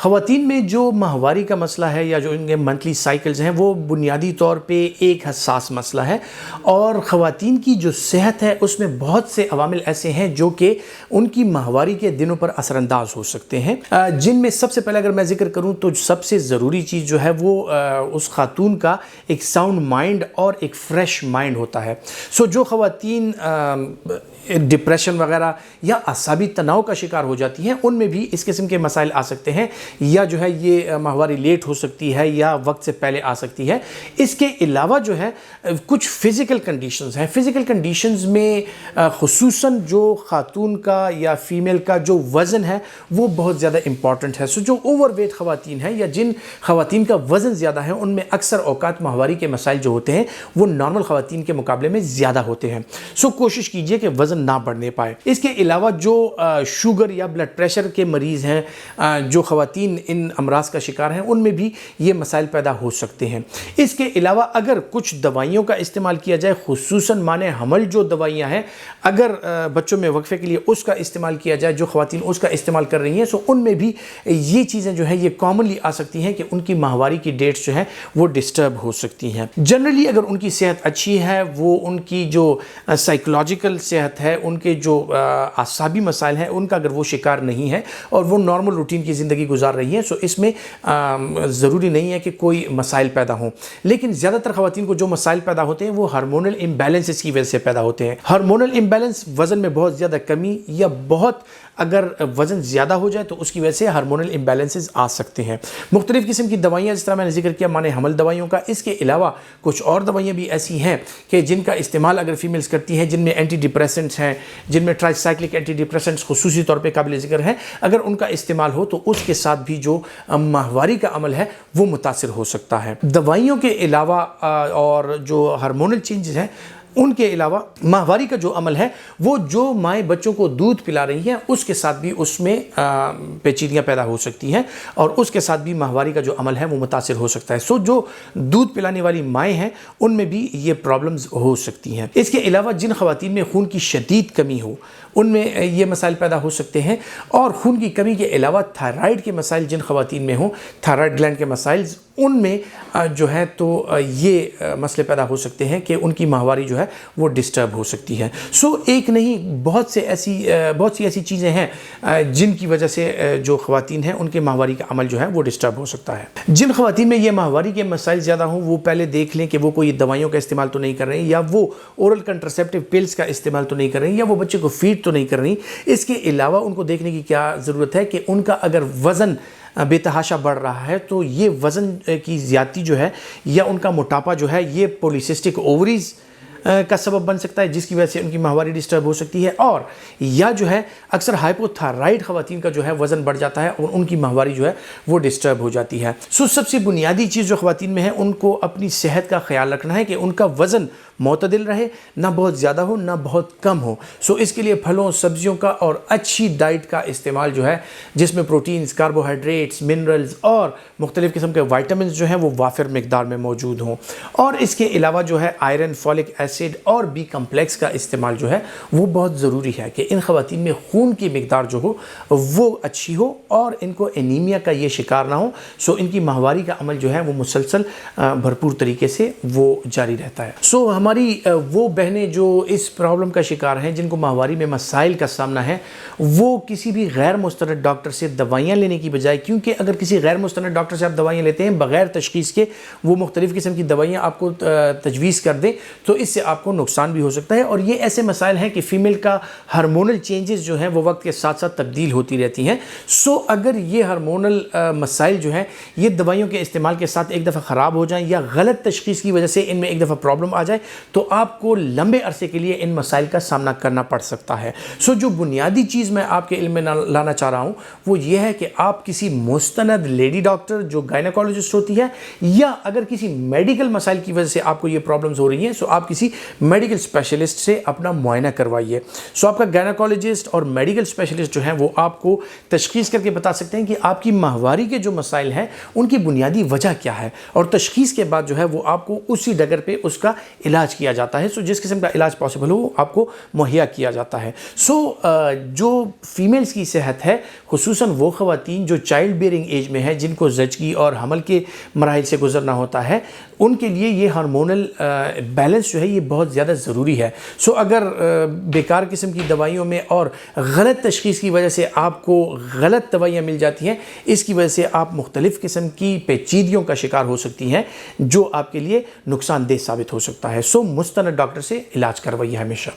خواتین میں جو ماہواری کا مسئلہ ہے یا جو ان کے منتھلی سائیکلز ہیں وہ بنیادی طور پہ ایک حساس مسئلہ ہے، اور خواتین کی جو صحت ہے اس میں بہت سے عوامل ایسے ہیں جو کہ ان کی ماہواری کے دنوں پر اثر انداز ہو سکتے ہیں، جن میں سب سے پہلے اگر میں ذکر کروں تو سب سے ضروری چیز جو ہے وہ اس خاتون کا ایک ساؤنڈ مائنڈ اور ایک فریش مائنڈ ہوتا ہے۔ جو خواتین ڈپریشن وغیرہ یا اعصابی تناؤ کا شکار ہو جاتی ہیں ان میں بھی اس قسم کے مسائل آ سکتے ہیں، یا جو ہے یہ ماہواری لیٹ ہو سکتی ہے یا وقت سے پہلے آ سکتی ہے۔ اس کے علاوہ جو ہے کچھ فزیکل کنڈیشنز ہیں، فزیکل کنڈیشنز میں خصوصاً جو خاتون کا یا فیمیل کا جو وزن ہے وہ بہت زیادہ امپورٹنٹ ہے۔ جو اوور ویٹ خواتین ہیں یا جن خواتین کا وزن زیادہ ہے ان میں اکثر اوقات ماہواری کے مسائل جو ہوتے ہیں وہ نارمل خواتین کے مقابلے میں زیادہ ہوتے ہیں۔ کوشش کیجئے کہ وزن نہ بڑھنے پائے۔ اس کے علاوہ جو شوگر یا بلڈ پریشر کے مریض ہیں، جو خواتین ان امراض کا شکار ہیں، ان میں بھی یہ مسائل پیدا ہو سکتے ہیں۔ اس کے علاوہ اگر کچھ دوائیوں کا استعمال کیا جائے، خصوصاً معنی حمل جو دوائیاں ہیں، اگر بچوں میں وقفے کے لیے اس کا استعمال کیا جائے، جو خواتین اس کا استعمال کر رہی ہیں، ان میں بھی یہ چیزیں جو ہیں یہ کامنلی آ سکتی ہیں کہ ان کی ماہواری کی ڈیٹس جو ہیں وہ ڈسٹرب ہو سکتی ہیں۔ جنرلی اگر ان کی صحت اچھی ہے، وہ ان کی جو سائیکولوجیکل صحت ہے، ان کے جو اعصابی مسائل ہیں ان کا اگر وہ شکار نہیں ہے اور وہ نارمل روٹین کی زندگی گزار رہی ہیں، اس میں ضروری نہیں ہے کہ کوئی مسائل پیدا ہوں۔ لیکن زیادہ تر خواتین کو جو مسائل پیدا ہوتے ہیں وہ ہارمونل امبیلنسز کی وجہ سے پیدا ہوتے ہیں۔ ہارمونل امبیلنس وزن میں بہت زیادہ کمی یا بہت اگر وزن زیادہ ہو جائے تو اس کی وجہ سے ہارمونل امبیلنسز آ سکتے ہیں۔ مختلف قسم کی دوائیاں، جس طرح میں نے ذکر کیا معنی حمل دوائیوں کا، اس کے علاوہ کچھ اور دوائیاں بھی ایسی ہیں کہ جن کا استعمال اگر فیمیلز کرتی ہیں، جن میں اینٹی ڈپریسنٹس ہیں، جن میں ٹرائی سائکلک اینٹی ڈپریسنٹس خصوصی طور پہ قابل ذکر ہیں، اگر ان کا استعمال ہو تو اس کے ساتھ بھی جو ماہواری کا عمل ہے وہ متاثر ہو سکتا ہے۔ دوائیوں کے علاوہ اور جو ہارمونل چینجز ہیں ان کے علاوہ ماہواری کا جو عمل ہے وہ جو مائیں بچوں کو دودھ پلا رہی ہیں اس کے ساتھ بھی اس میں پیچیدگیاں پیدا ہو سکتی ہیں، اور اس کے ساتھ بھی ماہواری کا جو عمل ہے وہ متاثر ہو سکتا ہے۔ جو دودھ پلانے والی مائیں ہیں ان میں بھی یہ پرابلمز ہو سکتی ہیں۔ اس کے علاوہ جن خواتین میں خون کی شدید کمی ہو ان میں یہ مسائل پیدا ہو سکتے ہیں، اور خون کی کمی کے علاوہ تھائرائیڈ کے مسائل جن خواتین میں ہوں، تھائرائیڈ گلینڈ کے مسائل، ان میں جو ہے تو یہ مسئلے پیدا ہو سکتے ہیں کہ ان کی ماہواری جو ہے وہ ڈسٹرب ہو سکتی ہے۔ ایک نہیں، بہت سی ایسی چیزیں ہیں جن کی وجہ سے جو خواتین ہیں ان کے ماہواری کا عمل جو ہے وہ ڈسٹرب ہو سکتا ہے۔ جن خواتین میں یہ ماہواری کے مسائل زیادہ ہوں وہ پہلے دیکھ لیں کہ وہ کوئی دوائیوں کا استعمال تو نہیں کر رہے ہیں، یا وہ اورل کنٹرسیپٹیو پلز کا استعمال تو نہیں کر رہے ہیں، یا وہ بچے کو فیڈ تو نہیں کر رہی۔ اس کے علاوہ ان کو دیکھنے کی کیا ضرورت ہے کہ ان کا اگر وزن بے تحاشا بڑھ رہا ہے تو یہ وزن کی زیادتی جو ہے یا ان کا موٹاپا جو ہے یہ پولیسسٹک اووریز کا سبب بن سکتا ہے، جس کی وجہ سے ان کی ماہواری ڈسٹرب ہو سکتی ہے، اور یا جو ہے اکثر ہائپوتھائرائڈ خواتین کا جو ہے وزن بڑھ جاتا ہے اور ان کی ماہواری جو ہے وہ ڈسٹرب ہو جاتی ہے۔ سب سے بنیادی چیز جو خواتین میں ہے ان کو اپنی صحت کا خیال رکھنا ہے کہ ان کا وزن معتدل رہے، نہ بہت زیادہ ہو نہ بہت کم ہو۔ اس کے لیے پھلوں، سبزیوں کا اور اچھی ڈائٹ کا استعمال جو ہے، جس میں پروٹینز، کاربوہائیڈریٹس، منرلز اور مختلف قسم کے وائٹامنز جو ہیں وہ وافر مقدار میں موجود ہوں، اور اس کے علاوہ جو ہے آئرن، فولک ایسڈ اور بی کمپلیکس کا استعمال جو ہے وہ بہت ضروری ہے کہ ان خواتین میں خون کی مقدار جو ہو وہ اچھی ہو اور ان کو انیمیا کا یہ شکار نہ ہو۔ ان کی ماہواری کا عمل جو ہے وہ مسلسل بھرپور طریقے سے وہ جاری رہتا ہے۔ ہماری وہ بہنیں جو اس پرابلم کا شکار ہیں، جن کو ماہواری میں مسائل کا سامنا ہے، وہ کسی بھی غیر مستند ڈاکٹر سے دوائیاں لینے کی بجائے، کیونکہ اگر کسی غیر مستند ڈاکٹر سے آپ دوائیاں لیتے ہیں بغیر تشخیص کے، وہ مختلف قسم کی دوائیاں آپ کو تجویز کر دیں تو اس سے آپ کو نقصان بھی ہو سکتا ہے، اور یہ ایسے مسائل ہیں کہ فیمیل کا ہارمونل چینجز جو ہیں وہ وقت کے ساتھ ساتھ تبدیل ہوتی رہتی ہیں۔ اگر یہ ہارمونل مسائل جو ہیں یہ دوائیوں کے استعمال کے ساتھ ایک دفعہ خراب ہو جائیں یا غلط تشخیص کی وجہ سے ان میں ایک دفعہ پرابلم آ جائے تو آپ کو لمبے عرصے کے لیے ان مسائل کا سامنا کرنا پڑ سکتا ہے۔ جو بنیادی چیز میں آپ کے علم میں لانا چاہ رہا ہوں وہ یہ ہے کہ آپ کسی مستند لیڈی ڈاکٹر جو گائنیکولوجسٹ ہوتی ہے، یا اگر کسی میڈیکل مسائل کی وجہ سے آپ کو یہ پرابلمز ہو رہی ہیں آپ کسی میڈیکل اسپیشلسٹ سے اپنا معائنہ کروائیے۔ سو آپ کا گائنیکالوجسٹ اور میڈیکل اسپیشلسٹ جو ہیں وہ آپ کو تشخیص کر کے بتا سکتے ہیں کہ آپ کی ماہواری کے جو مسائل ہیں ان کی بنیادی وجہ کیا ہے، اور تشخیص کے بعد جو ہے وہ آپ کو اسی ڈگر پہ اس کا علاج کیا جاتا ہے۔ سو جس قسم کا علاج پاسبل ہو وہ آپ کو مہیا کیا جاتا ہے۔ سو جو فیمیلز کی صحت ہے، خصوصاً وہ خواتین جو چائلڈ بیئرنگ ایج میں ہیں، جن کو زچگی اور حمل کے مراحل سے گزرنا ہوتا ہے، ان کے لیے یہ ہارمونل بیلنس جو ہے یہ بہت زیادہ ضروری ہے۔ سو اگر بیکار قسم کی دوائیوں میں اور غلط تشخیص کی وجہ سے آپ کو غلط دوائیاں مل جاتی ہیں، اس کی وجہ سے آپ مختلف قسم کی پیچیدگیوں کا شکار ہو سکتی ہیں جو آپ کے لیے نقصان دہ ثابت ہو سکتا ہے۔ سو مستند ڈاکٹر سے علاج کروائیے ہمیشہ۔